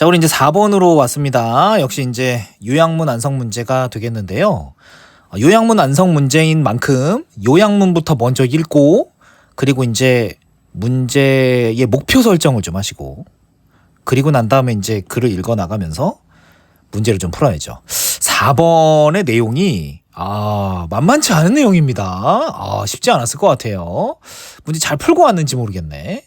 자, 우리 이제 4번으로 왔습니다. 역시 이제 요약문 완성 문제가 되겠는데요. 요약문 완성 문제인 만큼 요약문부터 먼저 읽고, 그리고 이제 문제의 목표 설정을 좀 하시고, 그리고 난 다음에 이제 글을 읽어 나가면서 문제를 좀 풀어야죠. 4번의 내용이 만만치 않은 내용입니다. 쉽지 않았을 것 같아요. 문제 잘 풀고 왔는지 모르겠네.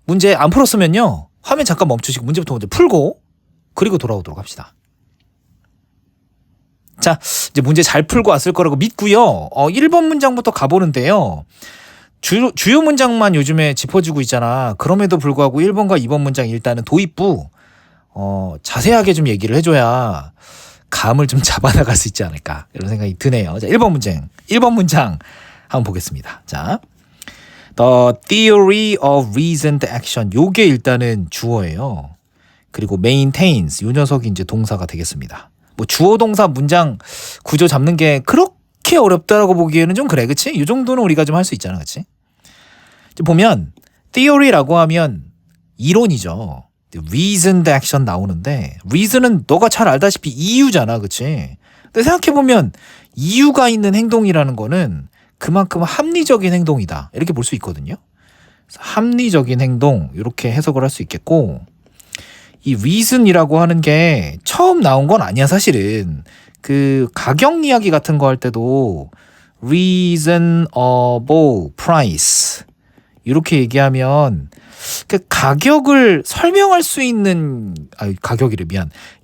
문제 안 풀었으면요, 화면 잠깐 멈추시고 문제부터 먼저 풀고 그리고 돌아오도록 합시다. 자, 이제 문제 잘 풀고 왔을 거라고 믿고요. 1번 문장부터 가보는데요. 주요 문장만 요즘에 짚어주고 있잖아. 그럼에도 불구하고 1번과 2번 문장 일단은 도입부 자세하게 좀 얘기를 해줘야 감을 좀 잡아나갈 수 있지 않을까, 이런 생각이 드네요. 자, 1번 문장 한번 보겠습니다. 자, The theory of reasoned action. 요게 일단은 주어예요. 그리고 maintains, 요 녀석이 이제 동사가 되겠습니다. 뭐 주어 동사 문장 구조 잡는 게 그렇게 어렵다라고 보기에는 좀 그래, 그치? 요 정도는 우리가 좀 할 수 있잖아, 그치? 보면 theory라고 하면 이론이죠. reasoned action 나오는데, reason은 너가 잘 알다시피 이유잖아, 그치? 근데 생각해보면 이유가 있는 행동이라는 거는 그만큼 합리적인 행동이다, 이렇게 볼 수 있거든요. 합리적인 행동, 이렇게 해석을 할 수 있겠고, 이 reason이라고 하는 게 처음 나온 건 아니야, 사실은. 그 가격 이야기 같은 거 할 때도 reasonable price 이렇게 얘기하면 그 가격을 설명할 수 있는,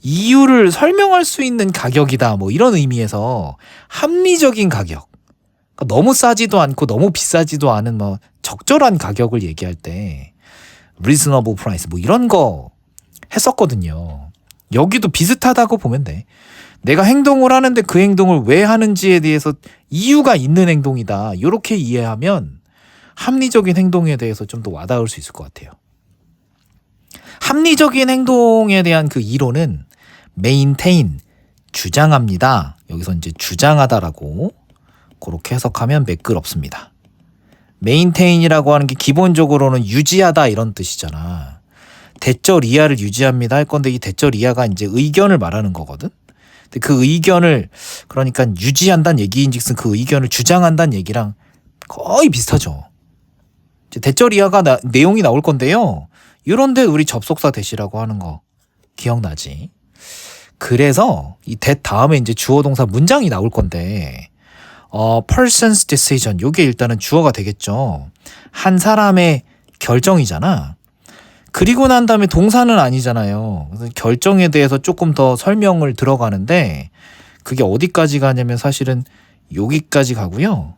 이유를 설명할 수 있는 가격이다, 뭐 이런 의미에서 합리적인 가격, 그러니까 너무 싸지도 않고 너무 비싸지도 않은 뭐 적절한 가격을 얘기할 때 reasonable price 뭐 이런 거 했었거든요. 여기도 비슷하다고 보면 돼. 내가 행동을 하는데 그 행동을 왜 하는지에 대해서 이유가 있는 행동이다, 이렇게 이해하면 합리적인 행동에 대해서 좀 더 와닿을 수 있을 것 같아요. 합리적인 행동에 대한 그 이론은 maintain, 주장합니다. 여기서 이제 주장하다라고 그렇게 해석하면 매끄럽습니다. maintain이라고 하는 게 기본적으로는 유지하다, 이런 뜻이잖아. 대절 이하를 유지합니다 할 건데, 이 대절 이하가 이제 의견을 말하는 거거든. 근데 그 의견을, 그러니까 유지한다는 얘기인즉슨 그 의견을 주장한다는 얘기랑 거의 비슷하죠. 이제 대절 이하가 내용이 나올 건데요. 이런데 우리 접속사 대시라고 하는 거 기억나지? 그래서 이 that 다음에 이제 주어 동사 문장이 나올 건데, person's decision, 요게 일단은 주어가 되겠죠. 한 사람의 결정이잖아. 그리고 난 다음에 동사는 아니잖아요. 그래서 결정에 대해서 조금 더 설명을 들어가는데, 그게 어디까지 가냐면 사실은 여기까지 가고요.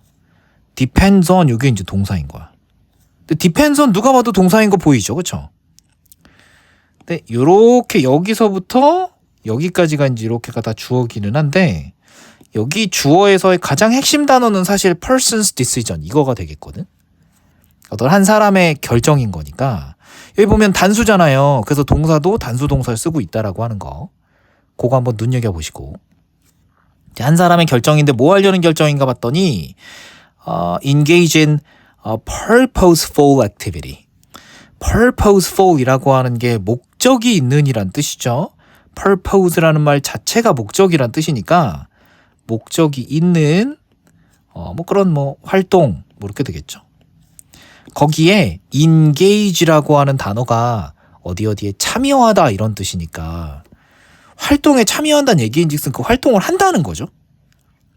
depends on, 요게 이제 동사인 거야. 근데 depends on 누가 봐도 동사인 거 보이죠, 그쵸? 근데 요렇게 여기서부터 여기까지가 이제 이렇게가 다 주어기는 한데, 여기 주어에서의 가장 핵심 단어는 사실 person's decision, 이거가 되겠거든. 어떤 한 사람의 결정인 거니까. 여기 보면 단수잖아요. 그래서 동사도 단수 동사를 쓰고 있다라고 하는 거, 그거 한번 눈여겨보시고. 한 사람의 결정인데 뭐 하려는 결정인가 봤더니 engage in purposeful activity. purposeful이라고 하는 게 목적이 있는 이란 뜻이죠. purpose라는 말 자체가 목적이란 뜻이니까 목적이 있는 뭐 그런 뭐 활동, 뭐 이렇게 되겠죠. 거기에 engage라고 하는 단어가 어디에 참여하다, 이런 뜻이니까 활동에 참여한다는 얘기인즉슨 그 활동을 한다는 거죠.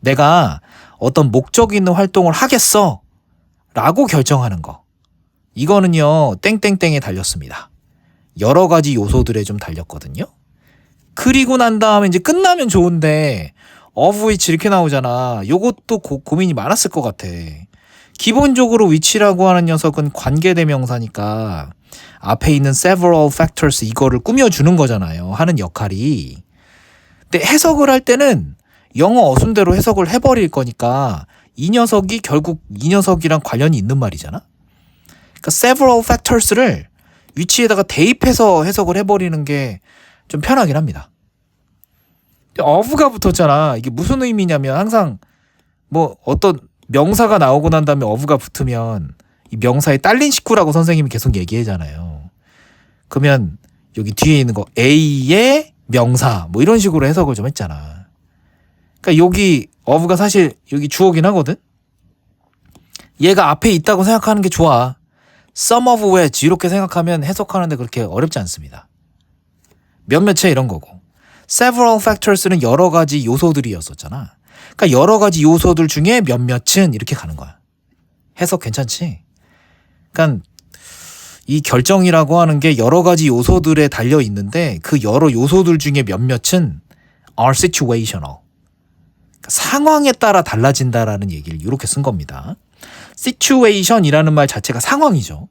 내가 어떤 목적 있는 활동을 하겠어 라고 결정하는 거, 이거는요 땡땡땡에 달렸습니다. 여러 가지 요소들에 좀 달렸거든요. 그리고 난 다음에 이제 끝나면 좋은데 of which 이렇게 나오잖아. 요것도 고민이 많았을 것 같아. 기본적으로 which라고 하는 녀석은 관계대명사니까 앞에 있는 several factors, 이거를 꾸며주는 거잖아요, 하는 역할이. 근데 해석을 할 때는 영어 어순대로 해석을 해버릴 거니까 이 녀석이 결국 이 녀석이랑 관련이 있는 말이잖아. 그러니까 several factors를 which에다가 대입해서 해석을 해버리는 게 좀 편하긴 합니다. of가 붙었잖아. 이게 무슨 의미냐면, 항상 뭐 어떤 명사가 나오고 난 다음에 of가 붙으면 이 명사에 딸린 식구라고 선생님이 계속 얘기하잖아요. 그러면 여기 뒤에 있는 거 A의 명사 뭐 이런 식으로 해석을 좀 했잖아. 그러니까 여기 of가 사실 여기 주어긴 하거든. 얘가 앞에 있다고 생각하는 게 좋아. some of which 이렇게 생각하면 해석하는데 그렇게 어렵지 않습니다. 몇몇의 이런 거고. several factors는 여러 가지 요소들이었었잖아. 그러니까 여러 가지 요소들 중에 몇몇은 이렇게 가는 거야. 해석 괜찮지? 그러니까 이 결정이라고 하는 게 여러 가지 요소들에 달려 있는데 그 여러 요소들 중에 몇몇은 are situational. 그러니까 상황에 따라 달라진다라는 얘기를 이렇게 쓴 겁니다. situation이라는 말 자체가 상황이죠.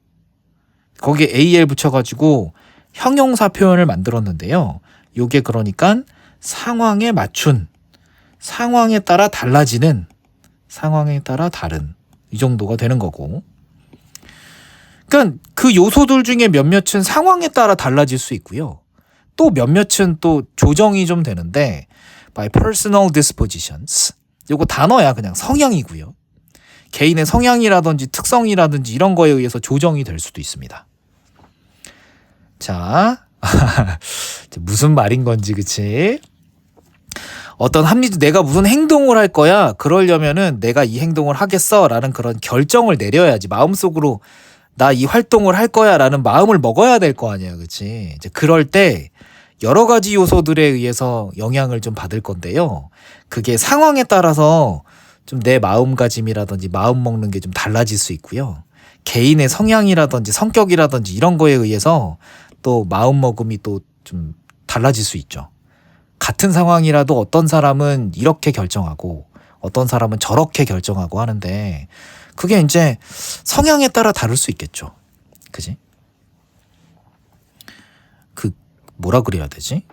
거기에 AL 붙여가지고 형용사 표현을 만들었는데요. 요게 그러니까 상황에 맞춘, 상황에 따라 달라지는, 상황에 따라 다른 이 정도가 되는 거고. 그러니까 그 요소들 중에 몇몇은 상황에 따라 달라질 수 있고요. 또 몇몇은 또 조정이 좀 되는데 by personal dispositions. 요거 단어야 그냥 성향이고요. 개인의 성향이라든지 특성이라든지 이런 거에 의해서 조정이 될 수도 있습니다. 자, 무슨 말인 건지 그치? 어떤 내가 무슨 행동을 할 거야. 그러려면은 내가 이 행동을 하겠어 라는 그런 결정을 내려야지. 마음속으로 나 이 활동을 할 거야 라는 마음을 먹어야 될 거 아니야. 그치? 이제 그럴 때 여러 가지 요소들에 의해서 영향을 좀 받을 건데요. 그게 상황에 따라서 좀 내 마음가짐이라든지 마음 먹는 게 좀 달라질 수 있고요. 개인의 성향이라든지 성격이라든지 이런 거에 의해서 또 마음 먹음이 또 좀 달라질 수 있죠. 같은 상황이라도 어떤 사람은 이렇게 결정하고 어떤 사람은 저렇게 결정하고 하는데 그게 이제 성향에 따라 다를 수 있겠죠. 그지? 그 뭐라 그래야 되지?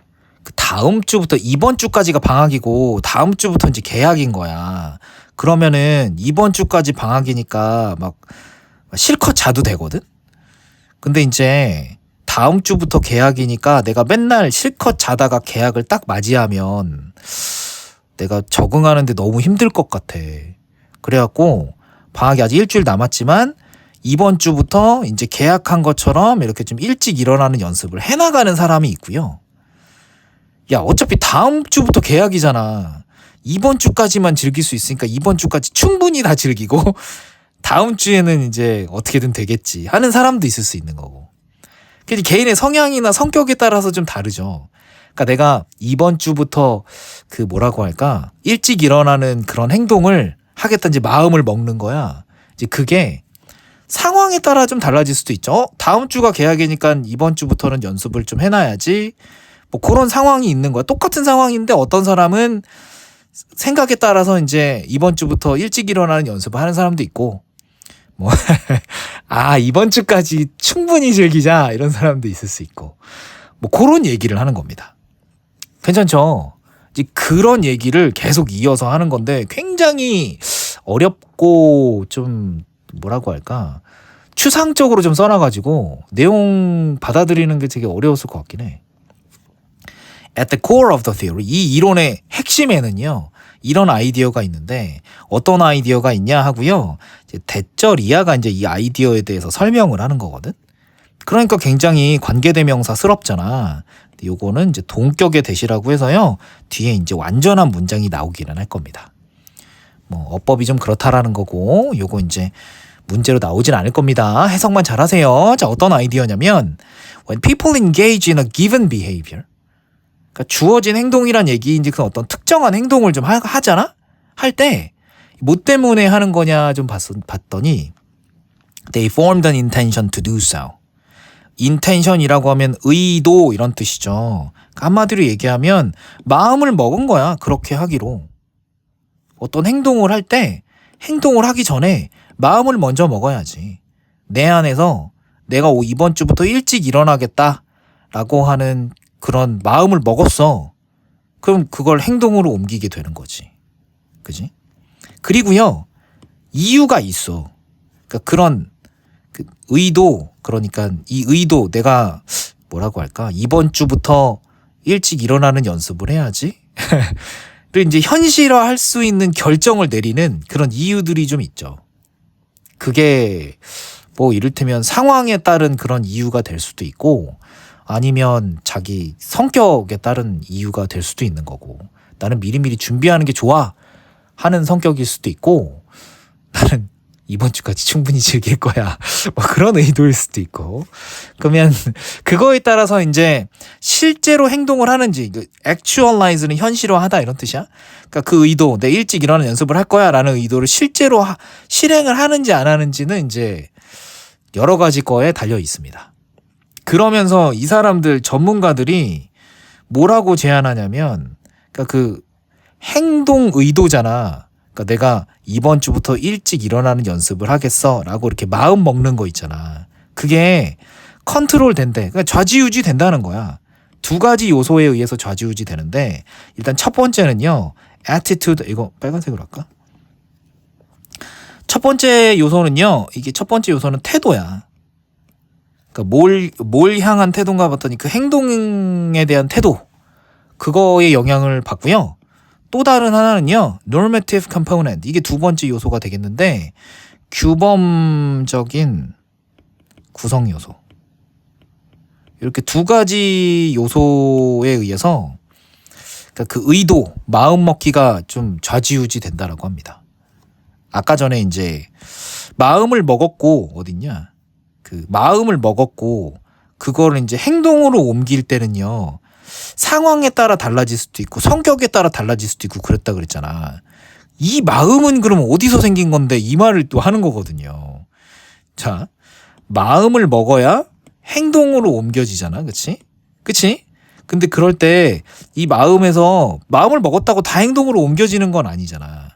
그 다음 주부터 이번 주까지가 방학이고 다음 주부터 이제 개학인 거야. 그러면은 이번 주까지 방학이니까 막 실컷 자도 되거든? 근데 이제 다음 주부터 개학이니까 내가 맨날 실컷 자다가 개학을 딱 맞이하면 내가 적응하는데 너무 힘들 것 같아. 그래갖고 방학이 아직 일주일 남았지만 이번 주부터 이제 개학한 것처럼 이렇게 좀 일찍 일어나는 연습을 해나가는 사람이 있고요. 야, 어차피 다음 주부터 개학이잖아. 이번 주까지만 즐길 수 있으니까 이번 주까지 충분히 다 즐기고 다음 주에는 이제 어떻게든 되겠지 하는 사람도 있을 수 있는 거고. 근데 개인의 성향이나 성격에 따라서 좀 다르죠. 그러니까 내가 이번 주부터 그 뭐라고 할까? 일찍 일어나는 그런 행동을 하겠다는지 마음을 먹는 거야. 이제 그게 상황에 따라 좀 달라질 수도 있죠. 다음 주가 개학이니까 이번 주부터는 연습을 좀 해놔야지. 뭐 그런 상황이 있는 거야. 똑같은 상황인데 어떤 사람은 생각에 따라서 이제 이번 주부터 일찍 일어나는 연습을 하는 사람도 있고 뭐 이번 주까지 충분히 즐기자 이런 사람도 있을 수 있고 뭐 그런 얘기를 하는 겁니다. 괜찮죠? 이제 그런 얘기를 계속 이어서 하는 건데 굉장히 어렵고 좀 뭐라고 할까 추상적으로 좀 써놔가지고 내용 받아들이는 게 되게 어려웠을 것 같긴 해. At the core of the theory, 이 이론의 핵심에는요 이런 아이디어가 있는데 어떤 아이디어가 있냐 하고요. 이제 대절이야가 이제 이 아이디어에 대해서 설명을 하는 거거든. 그러니까 굉장히 관계대명사스럽잖아. 근데 요거는 이제 동격의 대시라고 해서요. 뒤에 이제 완전한 문장이 나오기는 할 겁니다. 뭐 어법이 좀 그렇다라는 거고 요거 이제 문제로 나오진 않을 겁니다. 해석만 잘하세요. 자, 어떤 아이디어냐면 when people engage in a given behavior 그러니까 주어진 행동이란 얘기인지 그 어떤 특정한 행동을 좀 하잖아? 할 때 뭐 때문에 하는 거냐 좀 봤더니 they formed an intention to do so. intention이라고 하면 의도 이런 뜻이죠. 한마디로 얘기하면 마음을 먹은 거야. 그렇게 하기로. 어떤 행동을 할 때 행동을 하기 전에 마음을 먼저 먹어야지. 내 안에서 내가 이번 주부터 일찍 일어나겠다라고 하는 그런 마음을 먹었어. 그럼 그걸 행동으로 옮기게 되는 거지. 그지? 그리고요. 이유가 있어. 그러니까 그런 의도, 그러니까 이 의도 내가 뭐라고 할까? 이번 주부터 일찍 일어나는 연습을 해야지. 그리고 이제 현실화할 수 있는 결정을 내리는 그런 이유들이 좀 있죠. 그게 뭐 이를테면 상황에 따른 그런 이유가 될 수도 있고 아니면 자기 성격에 따른 이유가 될 수도 있는 거고 나는 미리미리 준비하는 게 좋아 하는 성격일 수도 있고 나는 이번 주까지 충분히 즐길 거야 뭐 그런 의도일 수도 있고 그러면 그거에 따라서 이제 실제로 행동을 하는지 actualize는 현실화하다 이런 뜻이야. 그러니까 그 의도 내 일찍 일어나는 연습을 할 거야 라는 의도를 실제로 실행을 하는지 안 하는지는 이제 여러 가지 거에 달려 있습니다. 그러면서 이 사람들 전문가들이 뭐라고 제안하냐면 그러니까 그 행동 의도잖아. 그러니까 내가 이번 주부터 일찍 일어나는 연습을 하겠어 라고 이렇게 마음 먹는 거 있잖아. 그게 컨트롤 된대. 그러니까 좌지우지 된다는 거야. 두 가지 요소에 의해서 좌지우지 되는데 일단 첫 번째는요. attitude 이거 빨간색으로 할까? 첫 번째 요소는요. 이게 첫 번째 요소는 태도야. 그러니까 뭘 향한 태도인가 봤더니 그 행동에 대한 태도 그거에 영향을 받고요. 또 다른 하나는요. normative component 이게 두 번째 요소가 되겠는데 규범적인 구성 요소 이렇게 두 가지 요소에 의해서 그러니까 그 의도 마음 먹기가 좀 좌지우지 된다라고 합니다. 아까 전에 이제 마음을 먹었고 어딨냐 그 마음을 먹었고 그거를 이제 행동으로 옮길 때는요. 상황에 따라 달라질 수도 있고 성격에 따라 달라질 수도 있고 그랬다 그랬잖아. 이 마음은 그럼 어디서 생긴 건데 이 말을 또 하는 거거든요. 자, 마음을 먹어야 행동으로 옮겨지잖아. 그치? 그치? 근데 그럴 때 이 마음에서 마음을 먹었다고 다 행동으로 옮겨지는 건 아니잖아.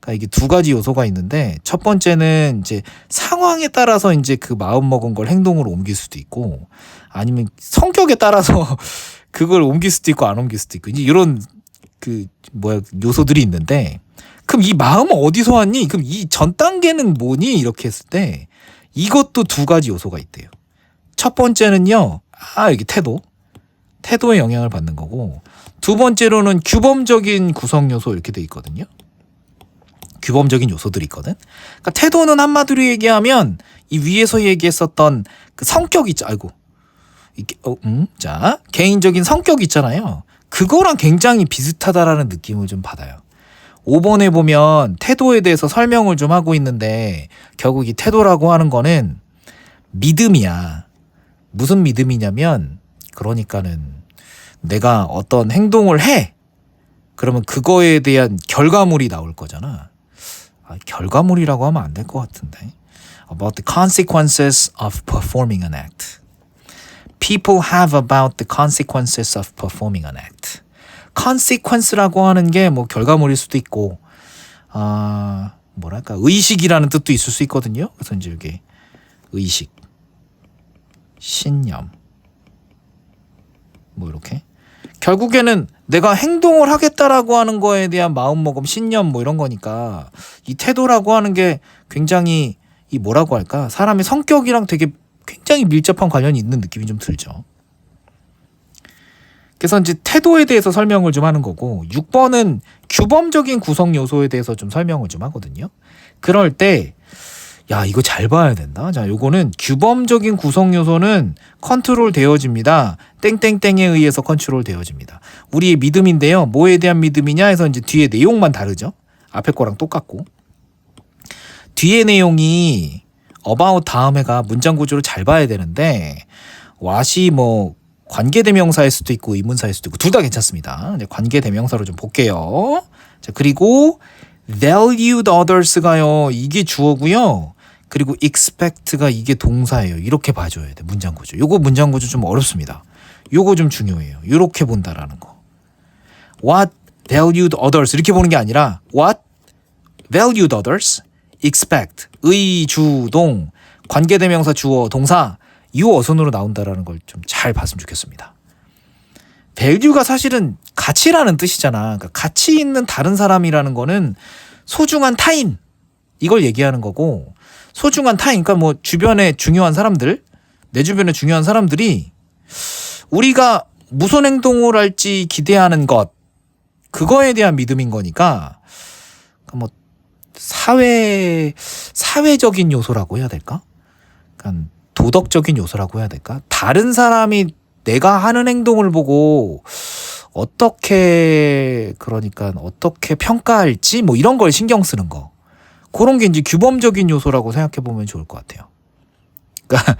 그러니까 이게 두 가지 요소가 있는데 첫 번째는 이제 상황에 따라서 이제 그 마음 먹은 걸 행동으로 옮길 수도 있고 아니면 성격에 따라서 그걸 옮길 수도 있고 안 옮길 수도 있고 이제 이런 그 요소들이 있는데 그럼 이 마음은 어디서 왔니? 그럼 이 전 단계는 뭐니? 이렇게 했을 때 이것도 두 가지 요소가 있대요. 첫 번째는요. 이게 태도에 영향을 받는 거고 두 번째로는 규범적인 구성 요소 이렇게 돼 있거든요. 규범적인 요소들이 있거든. 그러니까 태도는 한마디로 얘기하면 이 위에서 얘기했었던 그 성격 있죠. 자, 개인적인 성격 있잖아요. 그거랑 굉장히 비슷하다라는 느낌을 좀 받아요. 5번에 보면 태도에 대해서 설명을 좀 하고 있는데 결국 이 태도라고 하는 거는 믿음이야. 무슨 믿음이냐면 그러니까는 내가 어떤 행동을 해. 그러면 그거에 대한 결과물이 나올 거잖아. 결과물이라고 하면 안 될 것 같은데. About the consequences of performing an act. People have about the consequences of performing an act. consequence라고 하는 게 뭐 결과물일 수도 있고, 뭐랄까 의식이라는 뜻도 있을 수 있거든요. 그래서 이제 여기 의식, 신념, 뭐 이렇게 결국에는 내가 행동을 하겠다라고 하는 거에 대한 마음먹음, 신념 뭐 이런 거니까 이 태도라고 하는 게 굉장히 이 뭐라고 할까 사람의 성격이랑 되게 굉장히 밀접한 관련이 있는 느낌이 좀 들죠. 그래서 이제 태도에 대해서 설명을 좀 하는 거고 6번은 규범적인 구성 요소에 대해서 좀 설명을 좀 하거든요. 그럴 때 이거 잘 봐야 된다. 자, 요거는 규범적인 구성 요소는 컨트롤 되어집니다. 땡땡땡에 의해서 컨트롤 되어집니다. 우리의 믿음인데요. 뭐에 대한 믿음이냐 해서 이제 뒤에 내용만 다르죠. 앞에 거랑 똑같고. 뒤에 내용이 about 다음에가 문장 구조를 잘 봐야 되는데 what이 뭐 관계대명사일 수도 있고 의문사일 수도 있고 둘 다 괜찮습니다. 이제 관계대명사로 좀 볼게요. 자, 그리고 valued others가요. 이게 주어고요. 그리고 expect가 이게 동사예요. 이렇게 봐줘야 돼. 문장 구조. 요거 문장 구조 좀 어렵습니다. 요거 좀 중요해요. 이렇게 본다라는 거. What valued others 이렇게 보는 게 아니라 What valued others expect 의, 주, 동 관계대명사 주어, 동사 이 어순으로 나온다라는 걸 좀 잘 봤으면 좋겠습니다. value가 사실은 가치라는 뜻이잖아. 그러니까 가치 있는 다른 사람이라는 거는 소중한 타인 이걸 얘기하는 거고 소중한 타인 그러니까 뭐 주변에 중요한 사람들 내 주변에 중요한 사람들이 우리가 무슨 행동을 할지 기대하는 것 그거에 대한 믿음인 거니까 뭐 사회적인 요소라고 해야 될까? 약간 도덕적인 요소라고 해야 될까? 다른 사람이 내가 하는 행동을 보고 어떻게 평가할지 뭐 이런 걸 신경 쓰는 거. 그런 게 이제 규범적인 요소라고 생각해 보면 좋을 것 같아요. 그러니까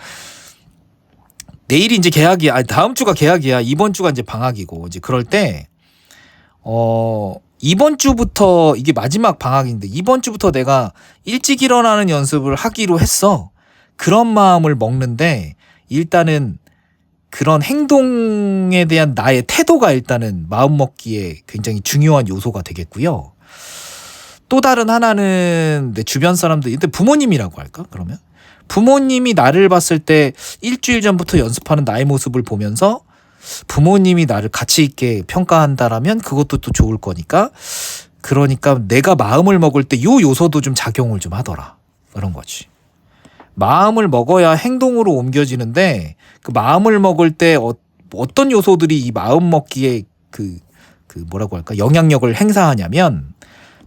내일이 이제 개학이야. 아니, 다음 주가 개학이야. 이번 주가 이제 방학이고 이제 그럴 때 이번 주부터 이게 마지막 방학인데 이번 주부터 내가 일찍 일어나는 연습을 하기로 했어. 그런 마음을 먹는데 일단은 그런 행동에 대한 나의 태도가 일단은 마음 먹기에 굉장히 중요한 요소가 되겠고요. 또 다른 하나는 내 주변 사람들, 일단 부모님이라고 할까? 그러면 부모님이 나를 봤을 때 일주일 전부터 연습하는 나의 모습을 보면서 부모님이 나를 가치 있게 평가한다라면 그것도 또 좋을 거니까, 그러니까 내가 마음을 먹을 때 요 요소도 좀 작용을 좀 하더라. 그런 거지. 마음을 먹어야 행동으로 옮겨지는데 그 마음을 먹을 때 어떤 요소들이 이 마음 먹기에 뭐라고 할까? 영향력을 행사하냐면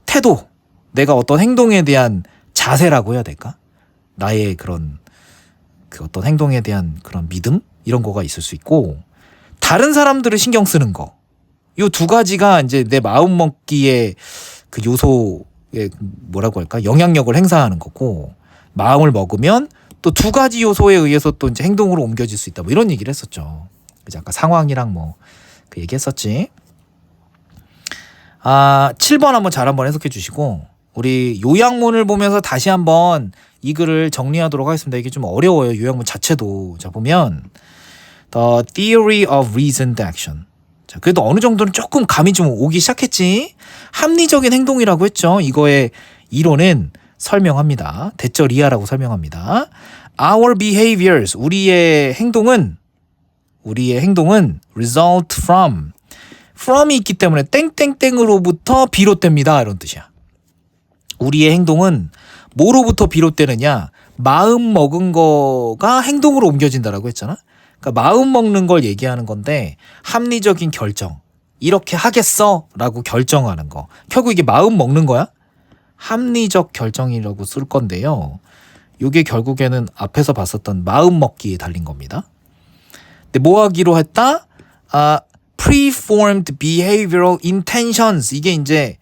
태도, 내가 어떤 행동에 대한 자세라고 해야 될까? 나의 그런 어떤 행동에 대한 그런 믿음? 이런 거가 있을 수 있고, 다른 사람들을 신경 쓰는 거. 요 두 가지가 이제 내 마음 먹기에 그 요소에 뭐라고 할까? 영향력을 행사하는 거고, 마음을 먹으면 또 두 가지 요소에 의해서 또 이제 행동으로 옮겨질 수 있다. 뭐 이런 얘기를 했었죠. 그래서 아까 상황이랑 뭐 그 얘기했었지. 7번 한번 해석해 주시고, 우리 요약문을 보면서 다시 한번 이 글을 정리하도록 하겠습니다. 이게 좀 어려워요. 요약문 자체도. 자, 보면 The theory of reasoned action. 자, 그래도 어느 정도는 조금 감이 좀 오기 시작했지. 합리적인 행동이라고 했죠. 이거의 이론은 설명합니다. 대절이하라고 설명합니다. Our behaviors, 우리의 행동은 result from이 있기 때문에 땡땡땡으로부터 비롯됩니다. 이런 뜻이야. 우리의 행동은 뭐로부터 비롯되느냐? 마음 먹은 거가 행동으로 옮겨진다라고 했잖아. 그러니까 마음 먹는 걸 얘기하는 건데, 합리적인 결정, 이렇게 하겠어 라고 결정하는 거, 결국 이게 마음 먹는 거야. 합리적 결정이라고 쓸 건데요, 이게 결국에는 앞에서 봤었던 마음 먹기에 달린 겁니다. 근데 뭐 하기로 했다? preformed behavioral intentions. 이게 이제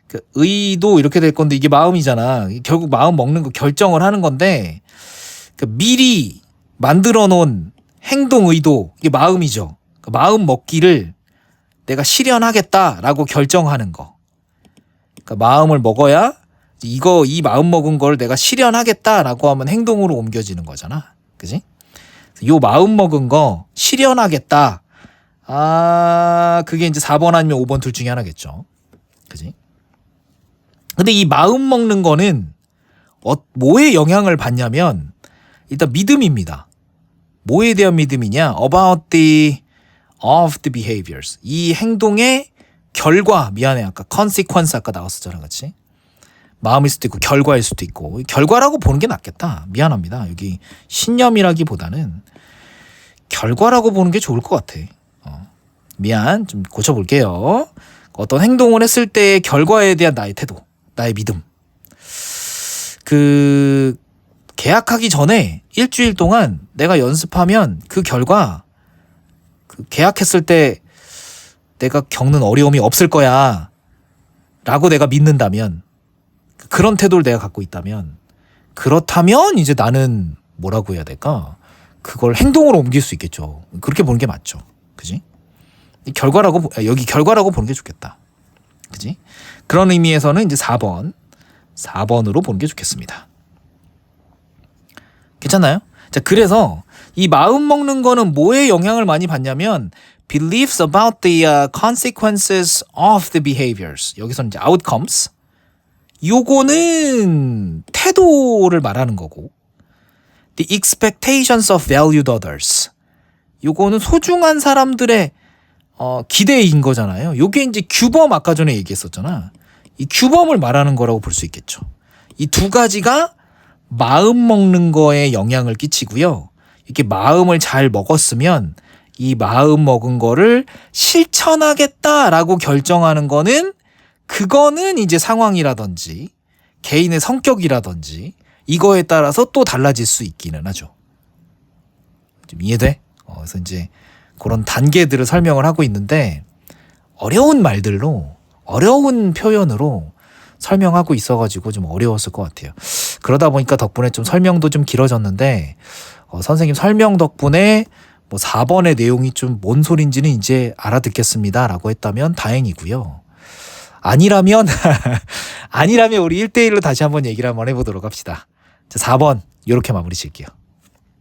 그 의도 이렇게 될 건데, 이게 마음이잖아. 결국 마음 먹는 거 결정을 하는 건데, 그 미리 만들어 놓은 행동 의도, 이게 마음이죠. 그 마음 먹기를 내가 실현하겠다라고 결정하는 거. 그러니까 마음을 먹어야 이 마음 먹은 걸 내가 실현하겠다라고 하면 행동으로 옮겨지는 거잖아. 그지? 요 마음 먹은 거 실현하겠다. 그게 이제 4번 아니면 5번 둘 중에 하나겠죠. 그지? 근데 이 마음 먹는 거는 뭐에 영향을 받냐면 일단 믿음입니다. 뭐에 대한 믿음이냐? About of the behaviors. 이 행동의 결과, 미안해, 아까 consequence 아까 나왔었잖아, 그렇지? 마음일 수도 있고 결과일 수도 있고, 결과라고 보는 게 낫겠다. 미안합니다. 여기 신념이라기보다는 결과라고 보는 게 좋을 것 같아. 미안, 좀 고쳐볼게요. 어떤 행동을 했을 때의 결과에 대한 나의 태도, 나의 믿음. 계약하기 전에 일주일 동안 내가 연습하면 그 결과, 계약했을 때 내가 겪는 어려움이 없을 거야 라고 내가 믿는다면, 그런 태도를 내가 갖고 있다면, 그렇다면 이제 나는 뭐라고 해야 될까? 그걸 행동으로 옮길 수 있겠죠. 그렇게 보는 게 맞죠. 그지? 여기 결과라고 보는 게 좋겠다. 그지? 그런 의미에서는 이제 4번으로 보는 게 좋겠습니다. 괜찮나요? 자, 그래서 이 마음 먹는 거는 뭐에 영향을 많이 받냐면 beliefs about the consequences of the behaviors. 여기서는 이제 outcomes. 요거는 태도를 말하는 거고, the expectations of valued others. 요거는 소중한 사람들의 기대인 거잖아요. 요게 이제 규범, 아까 전에 얘기했었잖아. 이 규범을 말하는 거라고 볼 수 있겠죠. 이 두 가지가 마음 먹는 거에 영향을 끼치고요. 이렇게 마음을 잘 먹었으면 이 마음 먹은 거를 실천하겠다라고 결정하는 거는, 그거는 이제 상황이라든지 개인의 성격이라든지 이거에 따라서 또 달라질 수 있기는 하죠. 좀 이해돼? 그래서 이제 그런 단계들을 설명을 하고 있는데 어려운 말들로 어려운 표현으로 설명하고 있어가지고 좀 어려웠을 것 같아요. 그러다 보니까 덕분에 좀 설명도 좀 길어졌는데 선생님 설명 덕분에 뭐 4번의 내용이 좀 뭔 소린지는 이제 알아듣겠습니다 라고 했다면 다행이고요. 아니라면 아니라면 우리 1대1로 다시 한번 얘기를 한번 해보도록 합시다. 자, 4번 이렇게 마무리 칠게요.